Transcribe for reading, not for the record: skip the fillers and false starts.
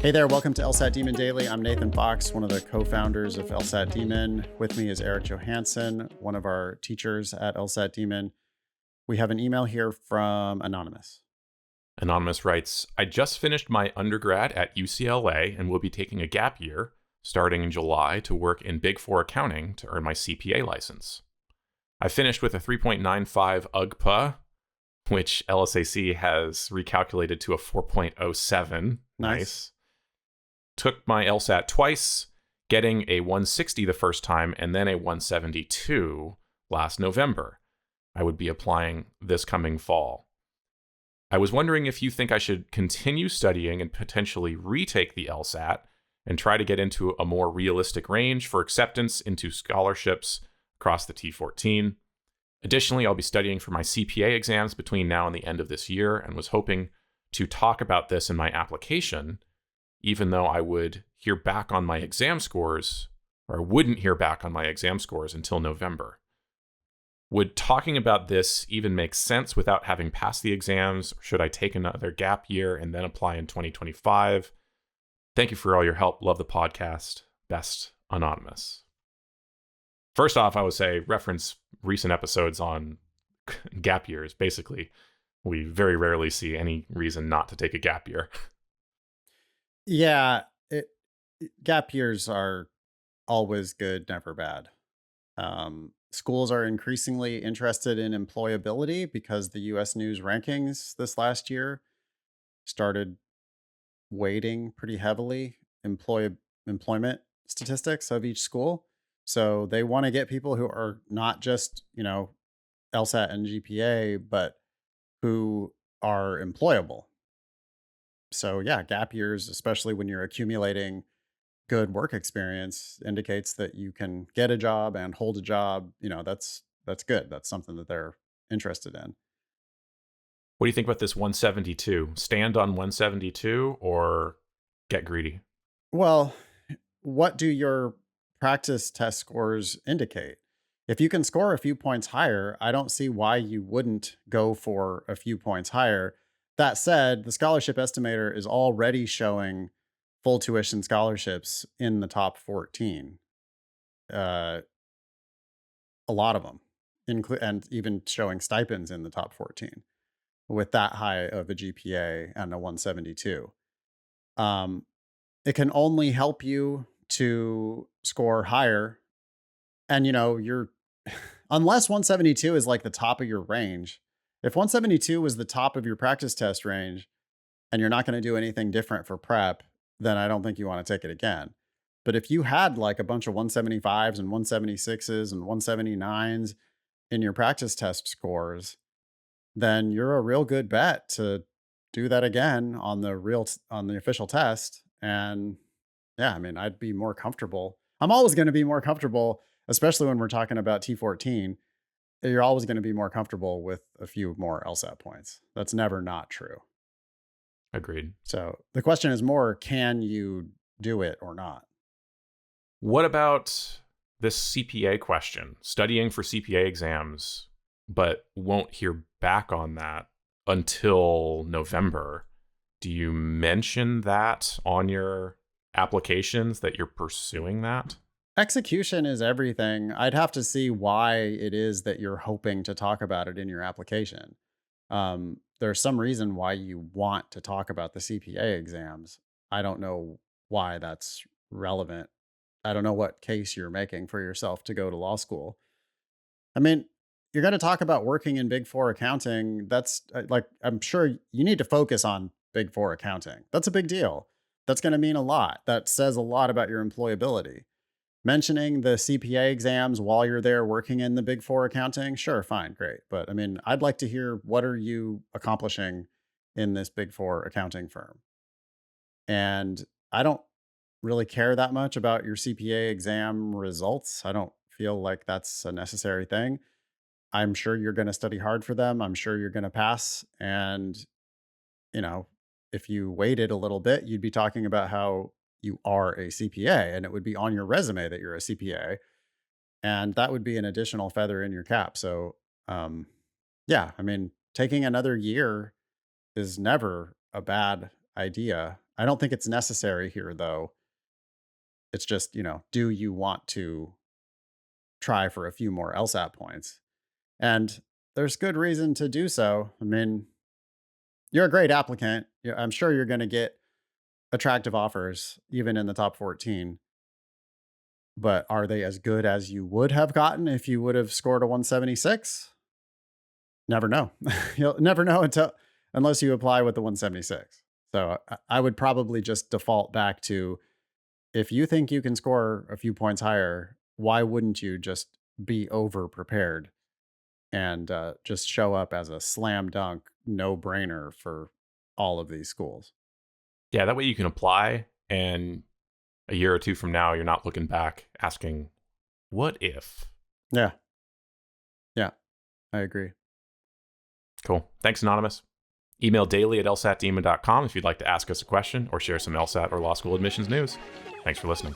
Hey there, welcome to LSAT Demon Daily. I'm Nathan Fox, one of the co-founders of LSAT Demon. With me is Eric Johansson, one of our teachers at LSAT Demon. We have an email here from Anonymous. Anonymous writes, I just finished my undergrad at UCLA and will be taking a gap year starting in July to work in Big Four accounting to earn my CPA license. I finished with a 3.95 UGPA, which LSAC has recalculated to a 4.07. Nice. Took my LSAT twice, getting a 160 the first time and then a 172 last November. I would be applying this coming fall. I was wondering if you think I should continue studying and potentially retake the LSAT and try to get into a more realistic range for acceptance into scholarships across the T14. Additionally, I'll be studying for my CPA exams between now and the end of this year and was hoping to talk about this in my application, even though I would hear back on my exam scores, or I wouldn't hear back on my exam scores until November. Would talking about this even make sense without having passed the exams? Or should I take another gap year and then apply in 2025? Thank you for all your help. Love the podcast. Best, Anonymous. First off, I would say reference recent episodes on gap years. Basically, we very rarely see any reason not to take a gap year. Yeah, gap years are always good, never bad. Schools are increasingly interested in employability because the US News rankings this last year started weighting pretty heavily employment statistics of each school. So they want to get people who are not just, LSAT and GPA, but who are employable. So yeah, gap years, especially when you're accumulating good work experience, indicates that you can get a job and hold a job. That's good. That's something that they're interested in. What do you think about this 172? Stand on 172 or get greedy? Well, what do your practice test scores indicate? If you can score a few points higher, I don't see why you wouldn't go for a few points higher. That said, the scholarship estimator is already showing full tuition scholarships in the top 14. A lot of them, and even showing stipends in the top 14 with that high of a GPA and a 172. It can only help you to score higher. And, you're, unless 172 is like the top of your range, if 172 was the top of your practice test range and you're not going to do anything different for prep, then I don't think you want to take it again. But if you had like a bunch of 175s and 176s and 179s in your practice test scores, then you're a real good bet to do that again on the official test. And yeah, I mean, I'd be more comfortable. I'm always going to be more comfortable, especially when we're talking about T14. You're always going to be more comfortable with a few more LSAT points. That's never not true. Agreed. So the question is more, can you do it or not? What about this CPA question? Studying for CPA exams, but won't hear back on that until November. Do you mention that on your applications that you're pursuing that? Execution is everything. I'd have to see why it is that you're hoping to talk about it in your application. There's some reason why you want to talk about the CPA exams. I don't know why that's relevant. I don't know what case you're making for yourself to go to law school. I mean, you're going to talk about working in Big Four accounting. That's I'm sure you need to focus on Big Four accounting. That's a big deal. That's going to mean a lot. That says a lot about your employability. Mentioning the CPA exams while you're there working in the Big Four accounting, sure, fine, great. But I mean, I'd like to hear, what are you accomplishing in this Big Four accounting firm? And I don't really care that much about your CPA exam results. I don't feel like that's a necessary thing. I'm sure you're going to study hard for them. I'm sure you're going to pass. And, if you waited a little bit, you'd be talking about how you are a CPA and it would be on your resume that you're a CPA. And that would be an additional feather in your cap. So, yeah, I mean, taking another year is never a bad idea. I don't think it's necessary here, though. It's just, do you want to try for a few more LSAT points? And there's good reason to do so. I mean, you're a great applicant. I'm sure you're going to get attractive offers, even in the top 14. But are they as good as you would have gotten if you would have scored a 176? Never know. You'll never know unless you apply with the 176. So I would probably just default back to, if you think you can score a few points higher, why wouldn't you just be over prepared and just show up as a slam dunk, no brainer for all of these schools? Yeah, that way you can apply, and a year or two from now, you're not looking back asking, what if? Yeah. Yeah. I agree. Cool. Thanks, Anonymous. Email daily@lsatdemon.com if you'd like to ask us a question or share some LSAT or law school admissions news. Thanks for listening.